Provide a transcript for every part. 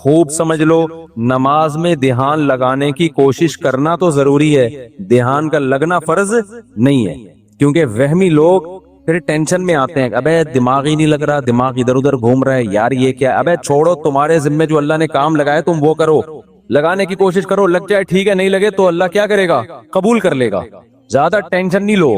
خوب سمجھ لو، نماز میں دھیان لگانے کی کوشش کرنا تو ضروری ہے، دھیان کا لگنا فرض نہیں ہے، کیونکہ وہمی لوگ پھر ٹینشن میں آتے ہیں، ابے دماغ ہی نہیں لگ رہا، دماغ ادھر ادھر گھوم رہا ہے، یار یہ کیا، ابے چھوڑو، تمہارے ذمہ جو اللہ نے کام لگائے تم وہ کرو، لگانے کی کوشش کرو، لگ جائے ٹھیک ہے، نہیں لگے تو اللہ کیا کرے گا، قبول کر لے گا، زیادہ ٹینشن نہیں لو۔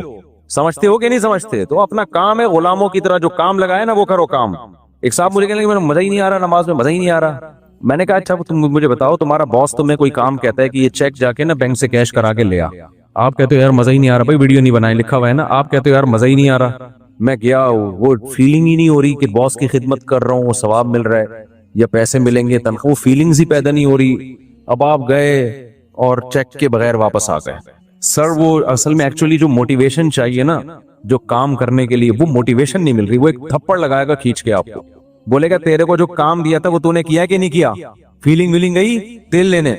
سمجھتے ہو کہ نہیں سمجھتے؟ تو اپنا کام ہے غلاموں کی طرح، جو کام لگائے نا وہ کرو کام۔ ایک صاحب مجھے کہنے لگے مجھے مزہ ہی نہیں آ رہا نماز میں، مزہ ہی نہیں آ رہا۔ میں نے کہا اچھا تم مجھے بتاؤ، تمہارا باس تمہیں کوئی کام کہتا ہے کہ یہ چیک جا کے نا بینک سے کیش کرا کے لے آ، آپ کہتے ہو یار مزہ ہی نہیں آ رہا، بھائی ویڈیو نہیں بنائے لکھا ہوا ہے نا، آپ کہتے ہو یار مزہ ہی نہیں آ رہا۔ میں گیا، وہ فیلنگ ہی نہیں ہو رہی کہ باس کی خدمت کر رہا ہوں، وہ ثواب مل رہا ہے یا پیسے ملیں گے تنخواہ، وہ فیلنگز ہی پیدا نہیں ہو رہی۔ اب آپ گئے اور چیک کے بغیر واپس آ گئے۔ سر وہ اصل میں ایکچولی جو موٹیویشن چاہیے نا جو کام کرنے کے لیے، وہ موٹیویشن نہیں مل رہی، وہ ایک تھپڑ لگائے گا کھینچ کے آپ کو، بولے گا تیرے کو جو کام دیا تھا وہ تو نے کیا کہ نہیں کیا، فیلنگ ویلنگ گئی تیل لینے۔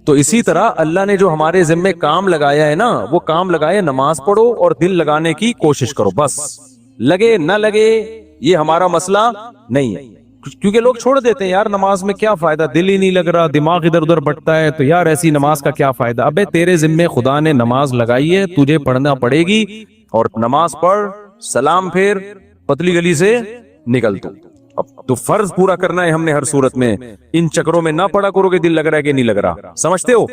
تو اسی طرح اللہ نے جو ہمارے ذمے کام لگایا ہے نا، وہ کام لگائے، نماز پڑھو اور دل لگانے کی کوشش کرو، بس لگے نہ لگے یہ ہمارا مسئلہ نہیں ہے، کیونکہ لوگ چھوڑ دیتے ہیں یار نماز میں کیا فائدہ، دل ہی نہیں لگ رہا، دماغ ادھر ادھر بٹتا ہے، تو یار ایسی نماز کا کیا فائدہ۔ ابے تیرے ذمے خدا نے نماز لگائی ہے، تجھے پڑھنا پڑے گی، اور نماز پڑھ، سلام پھر، پتلی گلی سے نکل تو۔ اب تو فرض پورا کرنا ہے ہم نے ہر صورت میں، ان چکروں میں نہ پڑا کرو کہ دل لگ رہا ہے کہ نہیں لگ رہا، سمجھتے ہو؟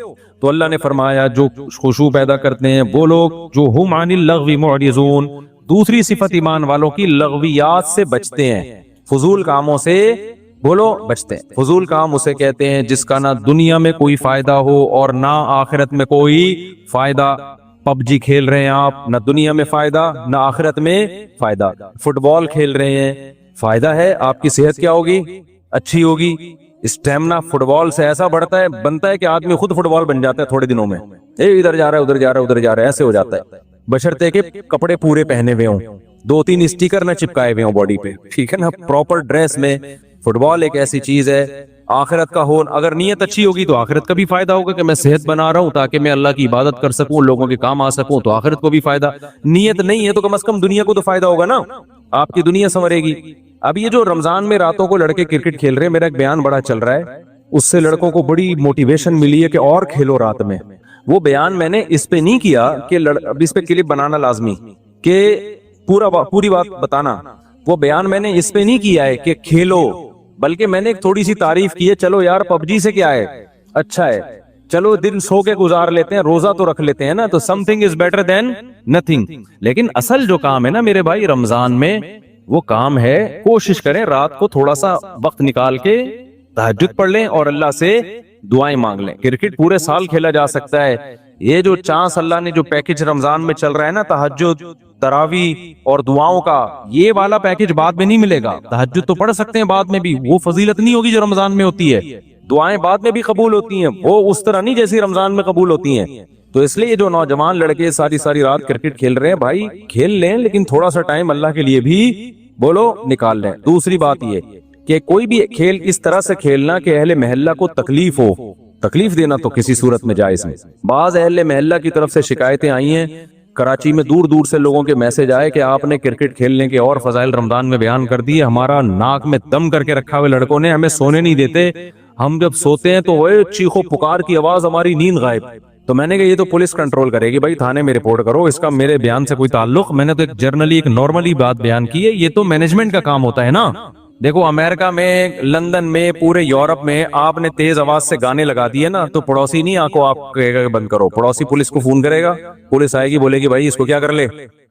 تو اللہ نے فرمایا جو خشوع پیدا کرتے ہیں وہ لوگ جو ہم عن اللغو معرضون، دوسری صفت ایمان والوں کی لغویات سے بچتے ہیں، فضول کاموں سے بولو بچتے ہیں۔ فضول کام اسے کہتے ہیں جس کا نہ دنیا میں کوئی فائدہ ہو اور نہ آخرت میں کوئی فائدہ۔ پب جی کھیل رہے ہیں آپ، نہ دنیا میں فائدہ نہ آخرت میں فائدہ۔ فٹ بال کھیل رہے ہیں، فائدہ ہے، آپ کی صحت کیا ہوگی، اچھی ہوگی، اسٹیمنا فٹ بال سے ایسا بڑھتا ہے، بنتا ہے کہ آدمی خود فٹ بال بن جاتا ہے تھوڑے دنوں میں، ادھر جا رہا ہے ادھر جا رہا ہے ادھر جا رہا ہے، ایسے ہو جاتا ہے، بشرطے کہ کپڑے پورے پہنے ہوئے ہوں، 2-3 اسٹیکر نہ چپکائے ہوئے ہوں باڈی پہ، ٹھیک ہے نا، پراپر ڈریس میں۔ فٹ بال ایک ایسی چیز ہے، آخرت کا ہو، اگر نیت اچھی ہوگی تو آخرت کا بھی فائدہ ہوگا کہ میں صحت بنا رہا ہوں تاکہ میں اللہ کی عبادت کر سکوں، لوگوں کے کام آ سکوں، تو آخرت کو بھی فائدہ۔ نیت نہیں ہے تو کم از کم دنیا کو تو فائدہ ہوگا نا، آپ کی دنیا سنورے گی۔ اب یہ جو رمضان میں راتوں کو لڑکے کرکٹ کھیل رہے ہیں، میرا ایک بیان بڑا چل رہا ہے، اس سے لڑکوں کو بڑی موٹیویشن ملی ہے کہ اور کھیلو رات میں۔ وہ بیان میں نے اس پہ نہیں کیا کہ اب اس پہ کلپ بنانا لازمی کہ پوری بات بتانا، وہ بیان میں نے اس پہ نہیں کیا ہے کہ کھیلو، بلکہ میں نے ایک تھوڑی سی تعریف کی ہے، چلو یار پب جی سے کیا ہے، اچھا ہے، چلو دن سو کے گزار لیتے ہیں، روزہ تو رکھ لیتے ہیں نا، تو some thing is better than nothing. لیکن اصل جو کام ہے نا میرے بھائی رمضان میں، وہ کام ہے کوشش کریں رات کو تھوڑا سا وقت نکال کے تہجد پڑھ لیں اور اللہ سے دعائیں مانگ لیں۔ کرکٹ پورے سال کھیلا جا سکتا ہے، یہ جو چانس اللہ نے جو پیکج رمضان میں چل رہا ہے نا، تہجد، تراویح اور دعاؤں کا، یہ والا پیکج بعد میں نہیں ملے گا۔ تہجد تو پڑھ سکتے ہیں بعد میں بھی، وہ فضیلت نہیں ہوگی جو رمضان میں ہوتی ہے، دعائیں بعد میں بھی قبول ہوتی ہیں، وہ اس طرح نہیں جیسی رمضان میں قبول ہوتی ہیں۔ تو اس لیے جو نوجوان لڑکے ساری رات کرکٹ کھیل رہے ہیں، بھائی کھیل لیں، لیکن تھوڑا سا ٹائم اللہ کے لیے بھی بولو نکال لیں۔ دوسری بات یہ کہ کوئی بھی کھیل اس طرح سے کھیلنا کہ اہل محلہ کو تکلیف ہو، تکلیف دینا تو کسی صورت میں جائز نہیں۔ بعض اہل محلہ کی طرف سے شکایتیں آئی ہیں، کراچی میں دور دور سے لوگوں کے میسج آئے کہ آپ نے کرکٹ کھیلنے کے اور فضائل رمضان میں بیان کر دیے، ہمارا ناک میں دم کر کے رکھا ہوئے لڑکوں نے، ہمیں سونے نہیں دیتے، ہم جب سوتے ہیں تو وہ چیخو پکار کی آواز، ہماری نیند غائب۔ تو میں نے کہا یہ تو پولیس کنٹرول کرے گی، بھائی تھانے میں رپورٹ کرو، اس کا میرے بیان سے کوئی تعلق، میں نے تو ایک جرنلی ایک نارملی بات بیان کی ہے، یہ تو مینجمنٹ کا کام ہوتا ہے نا۔ دیکھو امریکہ میں، لندن میں، پورے یورپ میں آپ نے تیز آواز سے گانے لگا دیے نا، تو پڑوسی نہیں آنکھوں آپ کہے گا کہ بند کرو، پڑوسی پولیس کو فون کرے گا، پولیس آئے گی بولے گی بھائی اس کو کیا کر لے،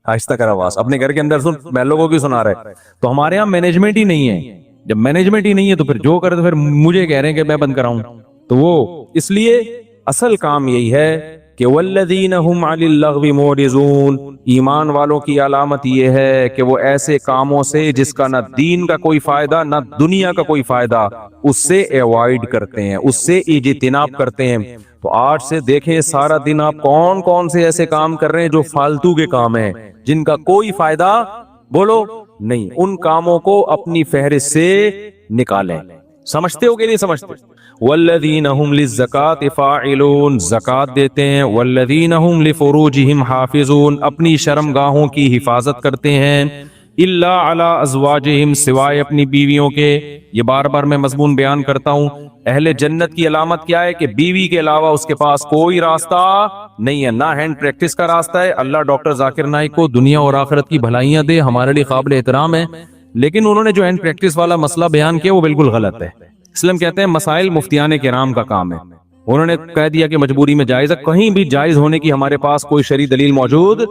آہستہ کر آواز، اپنے گھر کے اندر سن، میں لوگوں کی سنا رہے۔ تو ہمارے یہاں مینجمنٹ ہی نہیں ہے، جب مینجمنٹ ہی نہیں ہے تو پھر جو کرے تو پھر مجھے کہہ رہے ہیں کہ میں بند کراؤں، تو وہ اس لیے اصل کام یہی ہے کہ والذین هم عن اللغو معرضون، ایمان والوں کی علامت یہ ہے کہ وہ ایسے کاموں سے جس کا نہ دین کا کوئی فائدہ نہ دنیا کا کوئی فائدہ، اس سے ایوائڈ کرتے ہیں، اس سے اجتناب کرتے ہیں۔ تو آج سے دیکھیں سارا دن آپ کون کون سے ایسے کام کر رہے ہیں جو فالتو کے کام ہیں، جن کا کوئی فائدہ بولو نہیں، ان کاموں کو اپنی فہرست سے نکالیں۔ سمجھتے ہو کہ نہیں سمجھتے؟ والذین هم للزکاۃ فاعلون، زکات دیتے ہیں، والذین هم لفروجہم حافظون، اپنی شرم گاہوں کی حفاظت کرتے ہیں، الا علی ازواجہم، سوائے اپنی بیویوں کے. یہ بار بار میں مضمون بیان کرتا ہوں. اہل جنت کی علامت کیا ہے کہ بیوی کے علاوہ اس کے پاس کوئی راستہ نہیں ہے، نہ ہینڈ پریکٹس کا راستہ ہے. اللہ ڈاکٹر ذاکر نائک کو دنیا اور آخرت کی بھلائیاں دے، ہمارے لیے قابل احترام ہے، لیکن انہوں نے جو ہینڈ پریکٹس والا مسئلہ بیان کیا وہ بالکل غلط ہے. اسلام کہتے ہیں مسائل مفتیان کرام کا کام ہے. انہوں نے کہہ دیا کہ مجبوری میں جائز ہے، کہیں بھی جائز ہونے کی ہمارے پاس کوئی شرعی دلیل موجود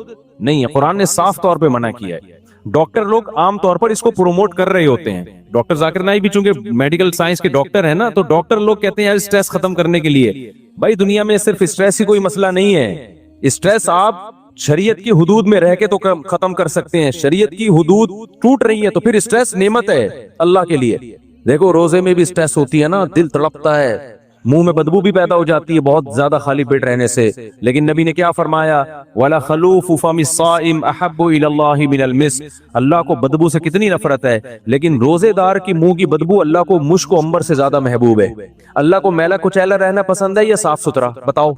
نہیں ہے. قرآن نے صاف طور پہ منع کیا ہے. ڈاکٹر لوگ عام طور پر اس کو پروموٹ کر رہے ہوتے ہیں. ڈاکٹر ذاکر نائک بھی چونکہ میڈیکل سائنس کے ڈاکٹر ہیں نا، تو ڈاکٹر لوگ کہتے ہیں یار اسٹریس ختم کرنے کے لیے. بھائی دنیا میں صرف اسٹریس ہی کوئی مسئلہ نہیں ہے. اسٹریس آپ شریعت کی حدود میں رہ کے تو ختم کر سکتے ہیں. شریعت کی حدود ٹوٹ رہی ہے تو پھر اسٹریس نعمت ہے اللہ کے لیے. دیکھو روزے میں بھی اسٹریس ہوتی ہے نا، دل تڑپتا ہے، منہ میں بدبو بھی پیدا ہو جاتی ہے بہت زیادہ خالی پیٹ رہنے سے. لیکن نبی نے کیا فرمایا؟ وَلَا خَلُوفُ فَمِ الصَّائِمِ أَحَبُّ إِلَى اللَّهِ مِنَ الْمِسْكِ. اللہ کو بدبو سے کتنی نفرت ہے، لیکن روزے دار کی منہ کی بدبو اللہ کو مشک و عنبر سے زیادہ محبوب ہے. اللہ کو میلا کچیلا رہنا پسند ہے یا صاف ستھرا؟ بتاؤ.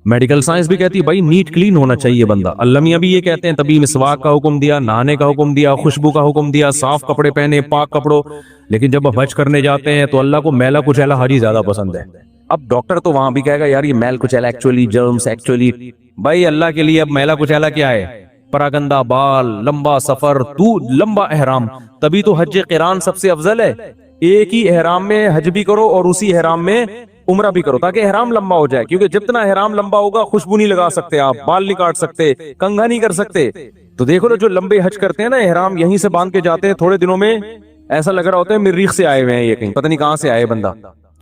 میڈیکل سائنس بھی کہتی ہے بھائی نیٹ کلین ہونا چاہیے بندہ. اللہ میاں بھی یہ کہتے ہیں تبھی مسواک کا حکم دیا، نہانے کا حکم دیا، خوشبو کا حکم دیا، صاف کپڑے پہنے، پاک کپڑوں. لیکن جب آپ حج کرنے جاتے ہیں تو اللہ کو میلا کچیلا حاجی زیادہ پسند ہے. اب ڈاکٹر تو وہاں بھی کہے گا یار یہ میل کچیلا ایکچولی جرمز ایکچولی. بھائی اللہ کے لیے اب میلا کچیلا کیا ہے؟ پراگندہ بال، لمبا سفر، تو لمبا احرام. تبھی تو حج قران سب سے افضل ہے. ایک ہی احرام میں حج بھی کرو اور اسی احرام میں عمرہ بھی کرو تاکہ احرام لمبا ہو جائے. کیونکہ جتنا احرام لمبا ہوگا خوشبو نہیں لگا سکتے آپ، بال نہیں کاٹ سکتے، کنگھا نہیں کر سکتے. تو دیکھو نا جو لمبے حج کرتے ہیں نا، احرام یہیں سے باندھ کے جاتے ہیں، تھوڑے دنوں میں ایسا لگ رہا ہوتا ہے مریخ سے آئے ہوئے ہیں یہ، کہیں پتہ نہیں کہاں سے آئے بندہ.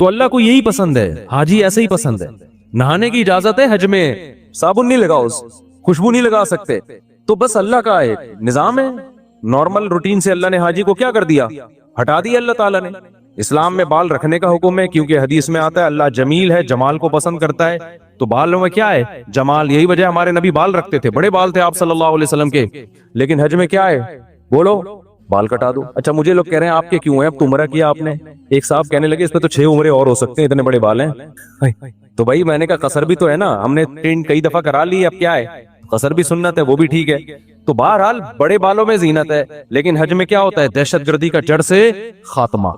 تو اللہ کو یہی پسند ہے، حاجی ایسے ہی پسند ہے. نہانے کی اجازت ہے حج میں، صابن نہیں لگاؤ، خوشبو نہیں لگا سکتے. تو بس اللہ کا ایک نظام ہے، نارمل روٹین سے اللہ نے حاجی کو کیا کر دیا؟ ہٹا دیا اللہ تعالیٰ نے. اسلام میں بال رکھنے کا حکم ہے کیونکہ حدیث میں آتا ہے اللہ جمیل ہے، جمال کو پسند کرتا ہے. تو بالوں میں کیا ہے؟ جمال. یہی وجہ ہمارے نبی بال رکھتے تھے، بڑے بال تھے آپ صلی اللہ علیہ وسلم کے. لیکن حج میں کیا ہے؟ بولو بال کٹا دو. اچھا مجھے لوگ کہہ رہے ہیں آپ کے کیوں ہیں؟ اب تو عمرہ کیا آپ نے. ایک صاحب کہنے لگے اس پہ تو 6 عمرے اور ہو سکتے ہیں، اتنے بڑے بال ہیں. تو بھائی میں نے کہا قصر بھی تو ہے نا، ہم نے ٹرین کئی دفعہ کرا لی، اب کیا ہے؟ قصر بھی سنت ہے، وہ بھی ٹھیک ہے. تو بہرحال بڑے بالوں میں زینت ہے، لیکن حج میں کیا ہوتا ہے؟ دہشت گردی کا جڑ سے خاتمہ.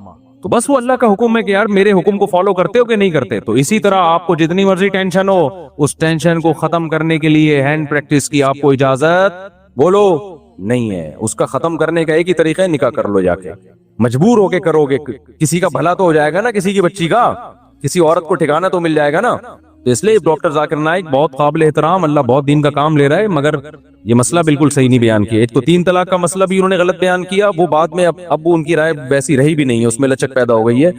تو بس وہ اللہ کا حکم ہے کہ یار میرے حکم کو فالو کرتے ہو کہ نہیں کرتے. تو اسی طرح آپ کو جتنی مرضی ٹینشن ہو، اس ٹینشن کو ختم کرنے کے لیے ہینڈ پریکٹس کی آپ کو اجازت بولو نہیں ہے. اس کا ختم کرنے کا ایک ہی طریقہ ہے، نکاح کر لو جا کے. مجبور ہو کے کرو گے، کسی کا بھلا تو ہو جائے گا نا، کسی کی بچی کا، کسی عورت کو ٹھکانہ تو مل جائے گا نا. تو اس لیے ڈاکٹر ذاکر نائک بہت قابل احترام، اللہ بہت دین کا کام لے رہا ہے، مگر یہ مسئلہ بالکل صحیح نہیں بیان کیا. ایک تو 3 طلاق کا مسئلہ بھی انہوں نے غلط بیان کیا، وہ بعد میں اب ان کی رائے ویسی رہی بھی نہیں ہے، اس میں لچک پیدا ہو گئی ہے.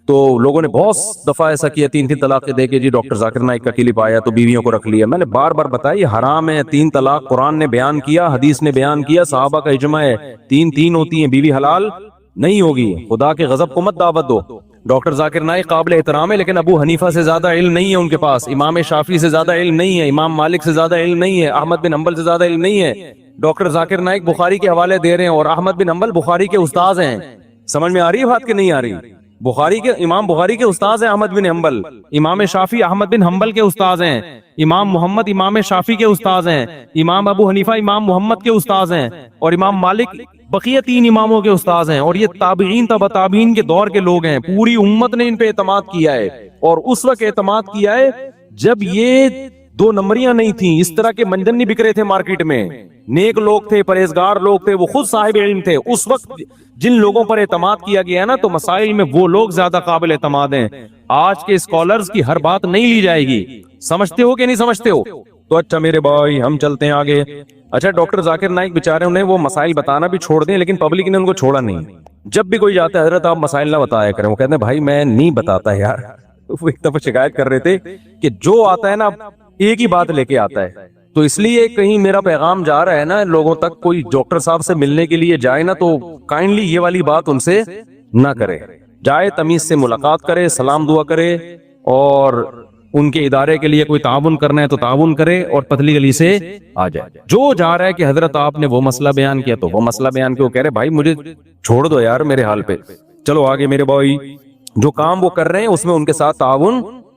تو لوگوں نے بہت دفعہ ایسا کیا، 3 طلاقیں دے کے جی ڈاکٹر ذاکر نائک کا کلپ آیا تو بیویوں کو رکھ لیا. میں نے بار بار بتایا یہ حرام ہے. 3 طلاق قرآن نے بیان کیا، حدیث نے بیان کیا، صحابہ کا اجماع ہے. 3 ہوتی ہیں، بیوی حلال نہیں ہوگی. خدا کے غضب کو مت دعوت دو. ڈاکٹر ذاکر نائک قابل احترام ہے، لیکن ابو حنیفہ سے زیادہ علم نہیں ہے ان کے پاس، امام شافعی سے زیادہ علم نہیں ہے، امام مالک سے زیادہ علم نہیں ہے، احمد بن حنبل سے زیادہ علم نہیں ہے. ڈاکٹر ذاکر نائک بخاری کے حوالے دے رہے ہیں اور احمد بن حنبل بخاری کے استاذ ہیں. سمجھ میں آ رہی ہے بات کہ نہیں آ رہی؟ امام بخاری کے استاذ ہیں احمد بن حنبل، امام شافعی احمد بن حنبل کے استاذ ہیں، امام محمد امام شافعی کے استاذ ہیں، امام ابو حنیفہ امام محمد کے استاذ ہیں، اور امام مالک بقیہ 3 اماموں کے استاذ ہیں. اور یہ تابعین تبع تابعین کے دور کے لوگ ہیں. پوری امت نے ان پہ اعتماد کیا ہے، اور اس وقت اعتماد کیا ہے جب یہ 2 نمبریاں نہیں تھیں، اس طرح کے منجن نہیں بک رہے تھے مارکیٹ میں. نیک لوگ تھے، پرہیزگار لوگ تھے، وہ خود صاحب علم تھے. اس وقت جن لوگوں پر اعتماد کیا گیا نا، تو مسائل میں وہ لوگ زیادہ قابل اعتماد ہیں. آج کے اسکالرز کی ہر بات نہیں لی جائے گی. سمجھتے ہو کہ نہیں سمجھتے ہو؟ تو اچھا میرے بھائی ہم چلتے ہیں آگے. اچھا ڈاکٹر ذاکر نائک بیچارے انہیں وہ مسائل بتانا بھی چھوڑ دیں، لیکن پبلک نے ان کو چھوڑا نہیں. جب بھی کوئی جاتا ہے حضرت آپ مسائل نہ بتایا کریں، وہ کہتے ہیں بھائی میں نہیں بتاتا یار. وہ ایک دفعہ شکایت کر رہے تھے کہ جو آتا ہے نا ایک ہی بات لے کے آتا ہے. تو اس لیے کہیں میرا پیغام جا رہا ہے نا لوگوں تک، کوئی ڈاکٹر صاحب سے ملنے کے لیے جائے نا تو کائنڈلی یہ والی بات ان سے نہ کرے. جائے تمیز سے ملاقات کرے، سلام دعا کرے، اور ان کے ادارے کے لیے کوئی تعاون کرنا ہے تو تعاون کرے، اور پتلی گلی سے آ جائے. جو جا رہا ہے کہ حضرت آپ نے وہ مسئلہ بیان کیا تو وہ مسئلہ بیان کیا، وہ کہہ رہے بھائی مجھے چھوڑ دو یار میرے حال پہ. چلو آگے میرے بھائی، جو کام وہ کر رہے ہیں اس میں ان کے ساتھ تعاون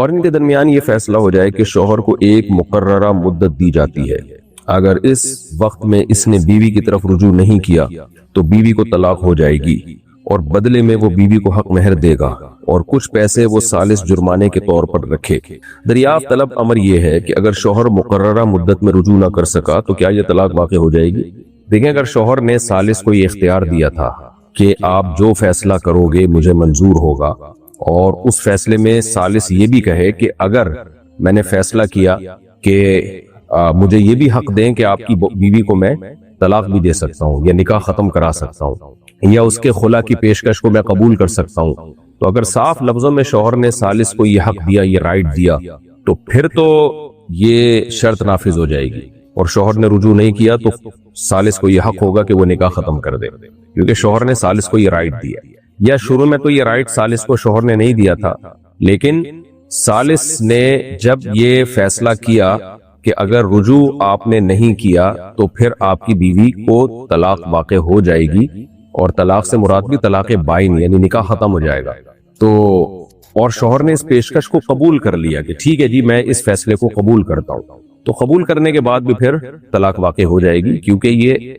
اور ان کے درمیان یہ فیصلہ ہو جائے کہ شوہر کو ایک مقررہ مدت دی جاتی ہے، اگر اس وقت میں اس نے بیوی کی طرف رجوع نہیں کیا تو بیوی کو طلاق ہو جائے گی، اور بدلے میں وہ بیوی کو حق مہر دے گا اور کچھ پیسے وہ ثالث جرمانے کے طور پر رکھے۔ دریافت طلب امر یہ ہے کہ اگر شوہر مقررہ مدت میں رجوع نہ کر سکا تو کیا یہ طلاق واقع ہو جائے گی؟ دیکھیں، اگر شوہر نے ثالث کو یہ اختیار دیا تھا کہ آپ جو فیصلہ کرو گے مجھے منظور ہوگا، اور اس فیصلے میں ثالث یہ بھی کہے کہ اگر میں نے فیصلہ کیا کہ مجھے یہ بھی حق دیں کہ آپ کی بیوی کو میں طلاق بھی دے سکتا ہوں یا نکاح ختم کرا سکتا ہوں یا اس کے خلا کی پیشکش کو میں قبول کر سکتا ہوں، تو اگر صاف لفظوں میں شوہر نے ثالث کو یہ حق دیا، یہ رائٹ دیا، تو پھر تو یہ شرط نافذ ہو جائے گی، اور شوہر نے رجوع نہیں کیا تو ثالث کو یہ حق ہوگا کہ وہ نکاح ختم کر دے، کیونکہ شوہر نے ثالث کو یہ رائٹ دیا۔ یا شروع میں تو یہ رائٹ ثالث کو شوہر نے نہیں دیا تھا، لیکن ثالث نے جب یہ فیصلہ کیا کہ اگر رجوع آپ نے نہیں کیا تو پھر آپ کی بیوی کو طلاق واقع ہو جائے گی، اور طلاق سے مراد بھی طلاق بائن یعنی نکاح ختم ہو جائے گا، تو اور شوہر نے اس پیشکش کو قبول کر لیا کہ ٹھیک ہے جی میں اس فیصلے کو قبول کرتا ہوں، تو قبول کرنے کے بعد بھی پھر طلاق واقع ہو جائے گی، کیونکہ یہ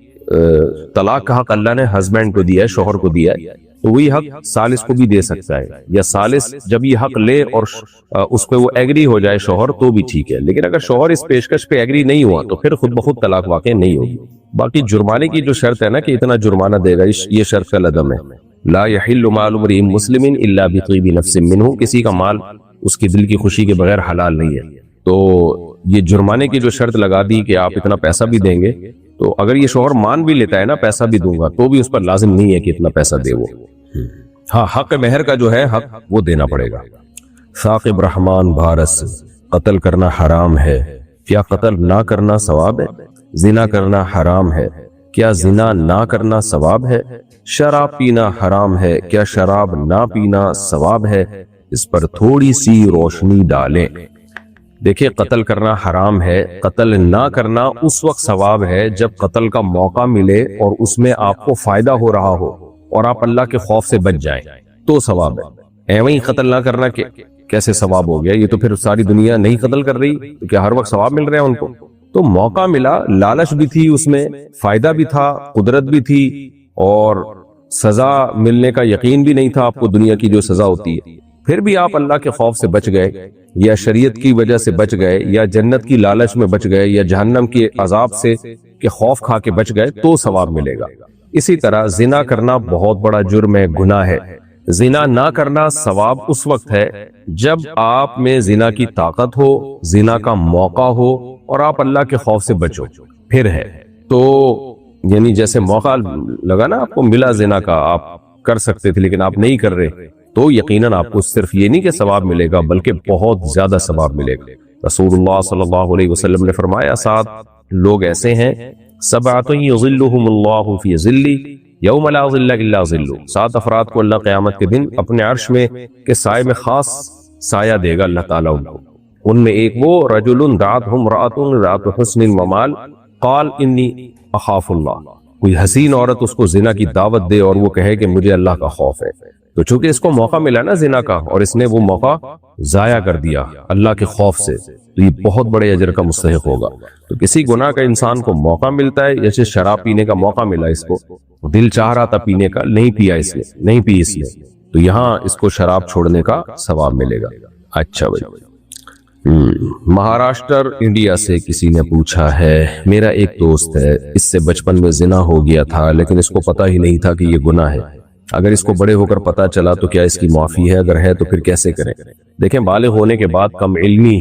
طلاق کا حق اللہ نے ہسبینڈ کو دیا ہے، شوہر کو دیا ہے، تو وہی حق ثالث کو بھی دے سکتا ہے، یا ثالث جب یہ حق لے اور اس پہ وہ ایگری ہو جائے شوہر تو بھی ٹھیک ہے، لیکن اگر شوہر اس پیشکش پہ ایگری نہیں ہوا تو پھر خود بخود طلاق واقع نہیں ہوگی۔ باقی جرمانے کی جو شرط ہے نا کہ اتنا جرمانہ دے گا، یہ شرط کا لدم ہے۔ لا يحل مال امرئ مسلم الا بطیب نفس منہ، کسی کا مال اس کی دل کی خوشی کے بغیر حلال نہیں ہے، تو یہ جرمانے کی جو شرط لگا دی کہ آپ اتنا پیسہ بھی دیں گے، تو اگر یہ شوہر مان بھی لیتا ہے نا پیسہ بھی دوں گا تو بھی اس پر لازم نہیں ہے کہ اتنا پیسہ دے وہ، ہاں حق مہر کا جو ہے حق وہ دینا پڑے گا۔ ثاقب رحمان بھارس، قتل کرنا حرام ہے، کیا قتل نہ کرنا ثواب ہے؟ زنا کرنا حرام ہے، کیا زنا نہ کرنا ثواب ہے؟ شراب پینا حرام ہے، کیا شراب نہ پینا ثواب ہے؟ اس پر تھوڑی سی روشنی ڈالیں۔ دیکھیں، قتل کرنا حرام ہے، قتل نہ کرنا اس وقت ثواب ہے جب قتل کا موقع ملے اور اس میں آپ کو فائدہ ہو رہا ہو اور آپ اللہ کے خوف سے بچ جائیں تو ثواب ہے۔ ایویں قتل نہ کرنا کہ کیسے ثواب ہو گیا؟ یہ تو پھر ساری دنیا نہیں قتل کر رہی تو کیا ہر وقت ثواب مل رہے ہیں ان کو؟ تو موقع ملا، لالچ بھی تھی اس میں، فائدہ بھی تھا، قدرت بھی تھی، اور سزا ملنے کا یقین بھی نہیں تھا آپ کو دنیا کی جو سزا ہوتی ہے، پھر بھی آپ اللہ کے خوف سے بچ گئے یا شریعت کی وجہ سے بچ گئے یا جنت کی لالچ میں بچ گئے یا جہنم کے عذاب سے کہ خوف کھا کے بچ گئے تو ثواب ملے گا۔ اسی طرح زنا کرنا بہت بڑا جرم ہے، گناہ ہے۔ زنا نہ کرنا ثواب اس وقت ہے جب آپ میں زنا کی طاقت ہو، زنا کا موقع ہو اور آپ اللہ کے خوف سے بچو، پھر ہے تو یعنی جیسے موقع لگا نا آپ کو ملا زنا کا، آپ کر سکتے تھے لیکن آپ نہیں کر رہے، تو یقیناً آپ کو صرف یہ نہیں کہ ثواب ملے گا بلکہ بہت زیادہ ثواب ملے گا۔ رسول اللہ صلی اللہ علیہ وسلم نے فرمایا 7 لوگ ایسے ہیں، 7 یظلهم اللہ فی ظلہ یوم لا ظل الا ظلہ، 7 افراد کو اللہ قیامت کے دن اپنے عرش میں کے سائے میں خاص سایہ دے گا اللہ تعالیٰ ان کو۔ ان میں ایک وہ رجل دعتہ امرأۃ ذات حسن ومال قال انی اخاف اللہ، کوئی حسین عورت اس کو زنا کی دعوت دے اور وہ کہے کہ مجھے اللہ کا خوف ہے، تو چونکہ اس کو موقع ملا نا زنا کا اور اس نے وہ موقع ضائع کر دیا اللہ کے خوف سے، تو یہ بہت بڑے اجر کا مستحق ہوگا۔ تو کسی گناہ کا انسان کو موقع ملتا ہے، جیسے شراب پینے کا موقع ملا اس کو، دل چاہ رہا تھا پینے کا، نہیں پیا اس نے، نہیں پی اس نے، تو یہاں اس کو شراب چھوڑنے کا ثواب ملے گا۔ اچھا بھائی، مہاراشٹر انڈیا سے کسی نے پوچھا ہے، میرا ایک دوست ہے، اس سے بچپن میں زنا ہو گیا تھا لیکن اس کو پتہ ہی نہیں تھا کہ یہ گناہ ہے، اگر اس کو بڑے ہو کر پتہ چلا تو کیا اس کی معافی ہے؟ اگر ہے تو پھر کیسے کریں؟ دیکھیں، بالغ ہونے کے بعد کم علمی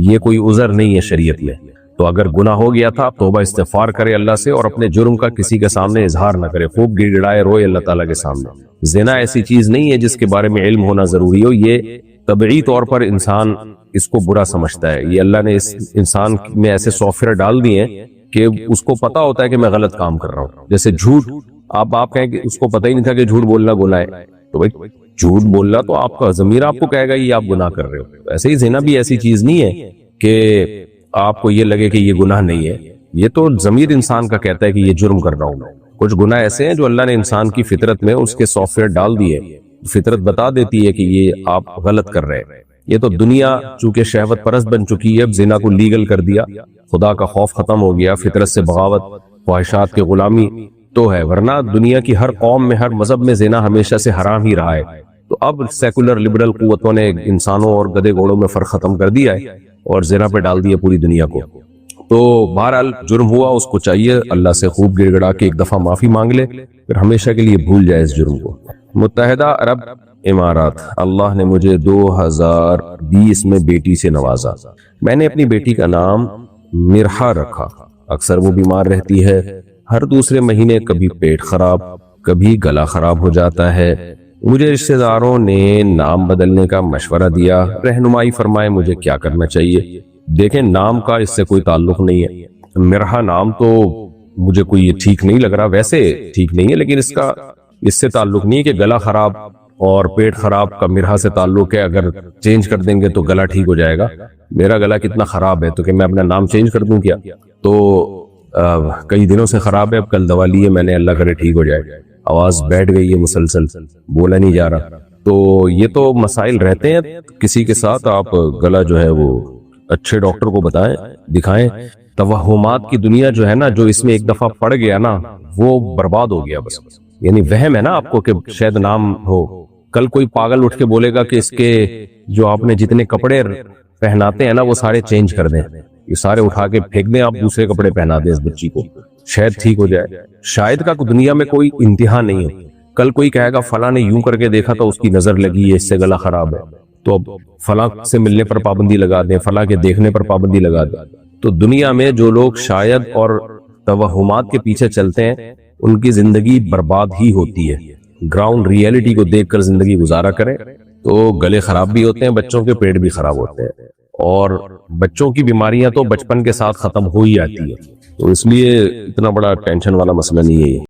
یہ کوئی عذر نہیں ہے شریعت میں، تو اگر گناہ ہو گیا تھا توبہ استغفار کرے اللہ سے اور اپنے جرم کا کسی کے سامنے اظہار نہ کرے، خوب گڑ گڑائے روئے اللہ تعالیٰ کے سامنے۔ زنا ایسی چیز نہیں ہے جس کے بارے میں علم ہونا ضروری ہو، یہ طبعی طور پر انسان اس کو برا سمجھتا ہے، یہ اللہ نے اس انسان میں ایسے سافٹ ویئر ڈال دیے ہیں کہ اس کو پتا ہوتا ہے کہ میں غلط کام کر رہا ہوں۔ جیسے جھوٹ، آپ کہیں کہ اس کو پتہ ہی نہیں تھا کہ جھوٹ بولنا گناہ ہے، تو بھائی جھوٹ بولنا تو آپ کا ضمیر آپ کو کہے گا یہ آپ گناہ کر رہے ہو۔ ایسے ہی زنا بھی ایسی چیز نہیں ہے کہ آپ کو یہ لگے کہ یہ گناہ نہیں ہے، یہ تو ضمیر انسان کا کہتا ہے کہ یہ جرم کر رہا ہوں میں۔ کچھ گناہ ایسے ہیں جو اللہ نے انسان کی فطرت میں اس کے سافٹ ویئر ڈال دیے، فطرت بتا دیتی ہے کہ یہ آپ غلط کر رہے ہیں۔ یہ تو دنیا چونکہ شہوت پرست بن چکی ہے، اب زنا کو لیگل کر دیا، خدا کا خوف ختم ہو گیا، فطرت سے بغاوت، خواہشات کی غلامی تو ہے، ورنہ دنیا کی ہر قوم میں، ہر مذہب میں زنا ہمیشہ سے حرام ہی رہا ہے۔ تو اب سیکولر لبرل قوتوں نے انسانوں اور گدے گھوڑوں میں فرق ختم کر دیا ہے اور زنا پہ ڈال دیا پوری دنیا کو۔ تو بہرحال جرم ہوا، اس کو چاہیے اللہ سے خوب گڑ گڑا کے ایک دفعہ معافی مانگ لے، پھر ہمیشہ کے لیے بھول جائے اس جرم کو۔ متحدہ عرب امارات، اللہ نے مجھے 2020 میں بیٹی سے نوازا۔ میں نے اپنی بیٹی کا نام مرحا رکھا۔ اکثر وہ بیمار رہتی ہے، ہر دوسرے مہینے کبھی پیٹ خراب، کبھی گلا خراب ہو جاتا ہے۔ مجھے رشتہ داروں نے نام بدلنے کا مشورہ دیا، رہنمائی فرمائے مجھے کیا کرنا چاہیے۔ دیکھیں، نام کا اس سے کوئی تعلق نہیں ہے۔ مرحا نام تو مجھے کوئی ٹھیک نہیں لگ رہا، ویسے ٹھیک نہیں ہے، لیکن اس سے تعلق نہیں ہے کہ گلا خراب اور پیٹ خراب کا مرحا سے تعلق ہے، اگر چینج کر دیں گے تو گلا ٹھیک ہو جائے گا۔ میرا گلا کتنا خراب ہے تو کہ میں اپنا نام چینج کر دوں کیا؟ تو کئی دنوں سے خراب ہے، اب کل دوا لی ہے میں نے، اللہ کرے ٹھیک ہو جائے۔ آواز بیٹھ گئی ہے، مسلسل بولا نہیں جا رہا۔ تو یہ تو مسائل رہتے ہیں کسی کے ساتھ، آپ گلا جو ہے وہ اچھے ڈاکٹر کو بتائیں، دکھائیں۔ توہمات کی دنیا جو ہے نا، جو اس میں ایک دفعہ پڑ گیا نا وہ برباد ہو گیا بس۔ یعنی وہم ہے نا آپ کو کہ شاید نام ہو، کل کوئی پاگل اٹھ کے بولے گا کہ اس کے جو آپ نے جتنے کپڑے پہناتے ہیں نا وہ سارے چینج کر دیں، یہ سارے اٹھا کے پھینک دیں، آپ دوسرے کپڑے پہنا دیں اس بچی کو، شاید ٹھیک ہو جائے۔ شاید کا دنیا میں کوئی انتہا نہیں ہے۔ کل کوئی کہے گا فلاں نے یوں کر کے دیکھا تو اس کی نظر لگی ہے، اس سے گلا خراب ہے، تو اب فلاں سے ملنے پر پابندی لگا دیں، فلاں کے دیکھنے پر پابندی لگا دیں۔ تو دنیا میں جو لوگ شاید اور توہمات کے پیچھے چلتے ہیں ان کی زندگی برباد ہی ہوتی ہے۔ گراؤنڈ ریئلٹی کو دیکھ کر زندگی گزارا کریں تو گلے خراب بھی ہوتے ہیں، بچوں کے پیٹ بھی خراب ہوتے ہیں، اور بچوں کی بیماریاں تو بچپن کے ساتھ ختم ہو ہی آتی ہے، تو اس لیے اتنا بڑا ٹینشن والا مسئلہ نہیں ہے یہ۔